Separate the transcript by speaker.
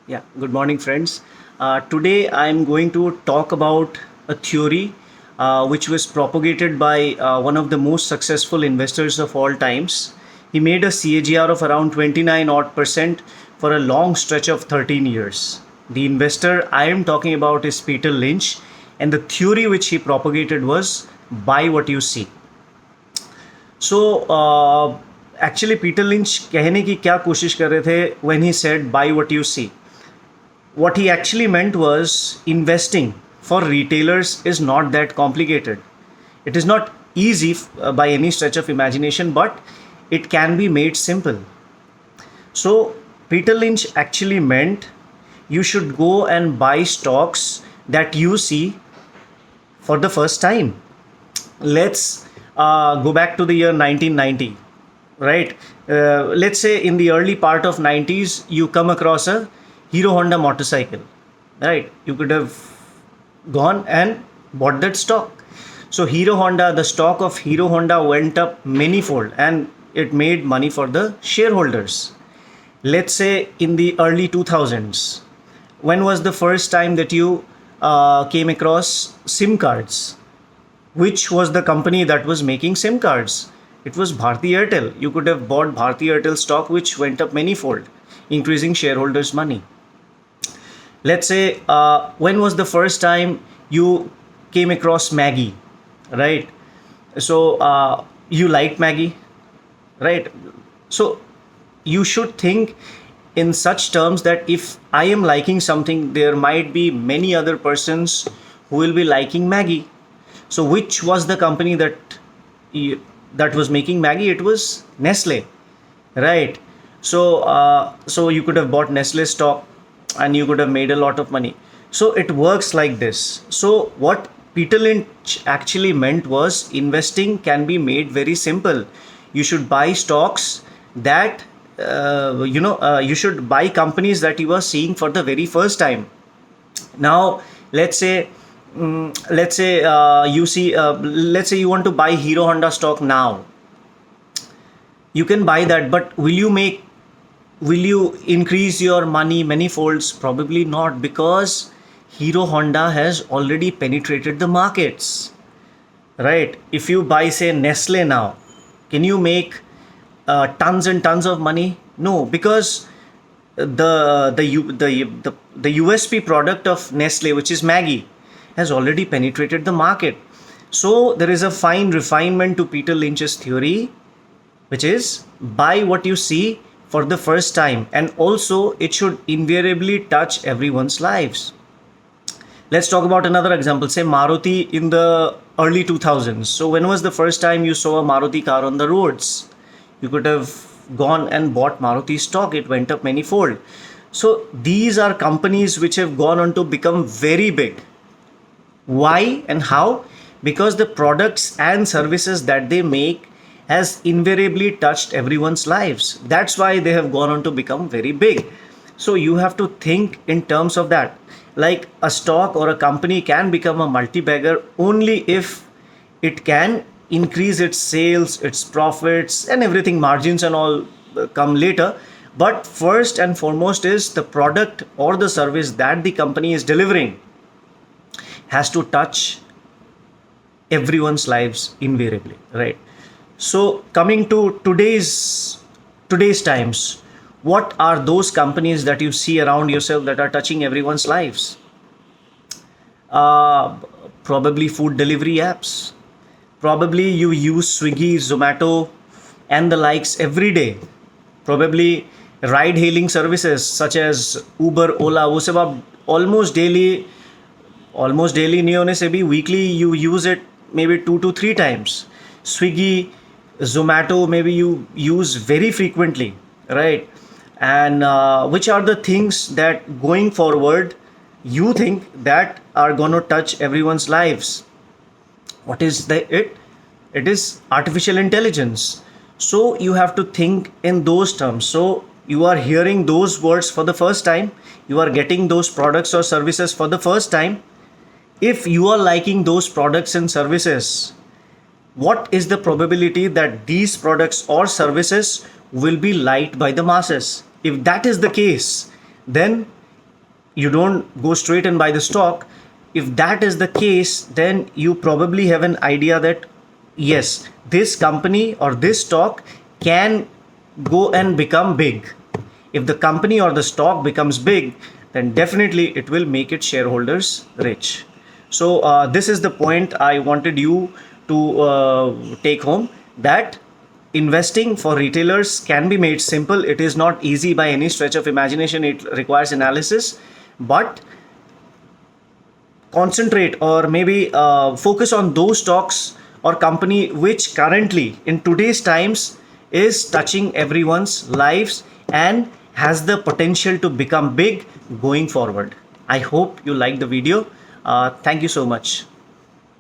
Speaker 1: Yeah, good morning, friends. Today I'm going to talk about a theory which was propagated by one of the most successful investors of all times. He made a CAGR of around 29 odd percent for a long stretch of 13 years. The investor I am talking about is Peter Lynch, and the theory which he propagated was buy what you see. So actually Peter Lynch कहने की क्या कोशिश कर रहे थे when he said buy what you see. What he actually meant was investing for retailers is not that complicated. It is not easy by any stretch of imagination, but it can be made simple. So, Peter Lynch actually meant you should go and buy stocks that you see for the first time. Let's go back to the year 1990, right? Let's say in the early part of 90s, you come across a Hero Honda motorcycle, right? You could have gone and bought that stock. So Hero Honda, the stock of Hero Honda went up manyfold and it made money for the shareholders. Let's say in the early 2000s, when was the first time that you came across SIM cards? Which was the company that was making SIM cards? It was Bharti Airtel. You could have bought Bharti Airtel stock, which went up manyfold, increasing shareholders' money. Let's say, when was the first time you came across Maggie, right? So you liked Maggie, right? So you should think in such terms that if I am liking something, there might be many other persons who will be liking Maggie. So which was the company that was making Maggie? It was Nestle, right? So you could have bought Nestle stock and you could have made a lot of money. So it works like this. So what Peter Lynch actually meant was investing can be made very simple. You should buy stocks that you should buy companies that you are seeing for the very first time. Now let's say let's say you want to buy Hero Honda stock now. You can buy that, but will you increase your money many folds? Probably not, because Hero Honda has already penetrated the markets, right? If you buy, say, Nestle now, can you make tons and tons of money? No, because the USP product of Nestle, which is Maggie, has already penetrated the market. So there is a fine refinement to Peter Lynch's theory, which is buy what you see for the first time, and also it should invariably touch everyone's lives. Let's talk about another example, say Maruti in the early 2000s. So when was the first time you saw a Maruti car on the roads? You could have gone and bought Maruti stock. It went up manyfold. So these are companies which have gone on to become very big. Why and how? Because the products and services that they make has invariably touched everyone's lives. That's why they have gone on to become very big. So you have to think in terms of that. Like a stock or a company can become a multi-bagger only if it can increase its sales, its profits, and everything, margins and all come later. But first and foremost is the product or the service that the company is delivering has to touch everyone's lives invariably, right? So coming to today's times, what are those companies that you see around yourself that are touching everyone's lives? Uh, Probably food delivery apps. Probably you use Swiggy, Zomato, and the likes every day. Probably ride hailing services such as Uber, Ola, वो सब आप almost daily नहीं होने से भी weekly you use it maybe 2 to 3 times. Swiggy, Zomato, maybe you use very frequently, right? And which are the things that going forward you think that are going to touch everyone's lives? What is it is artificial intelligence. So you have to think in those terms. So you are hearing those words for the first time, you are getting those products or services for the first time. If you are liking those products and services, what is the probability that these products or services will be liked by the masses? If that is the case, then you don't go straight and buy the stock. If that is the case, then you probably have an idea that yes, this company or this stock can go and become big. If the company or the stock becomes big, then definitely it will make its shareholders rich. So this is the point I wanted you to take home, that investing for retailers can be made simple. It is not easy by any stretch of imagination. It requires analysis, but concentrate or maybe focus on those stocks or company which currently in today's times is touching everyone's lives and has the potential to become big going forward. I hope you liked the video. Thank you so much.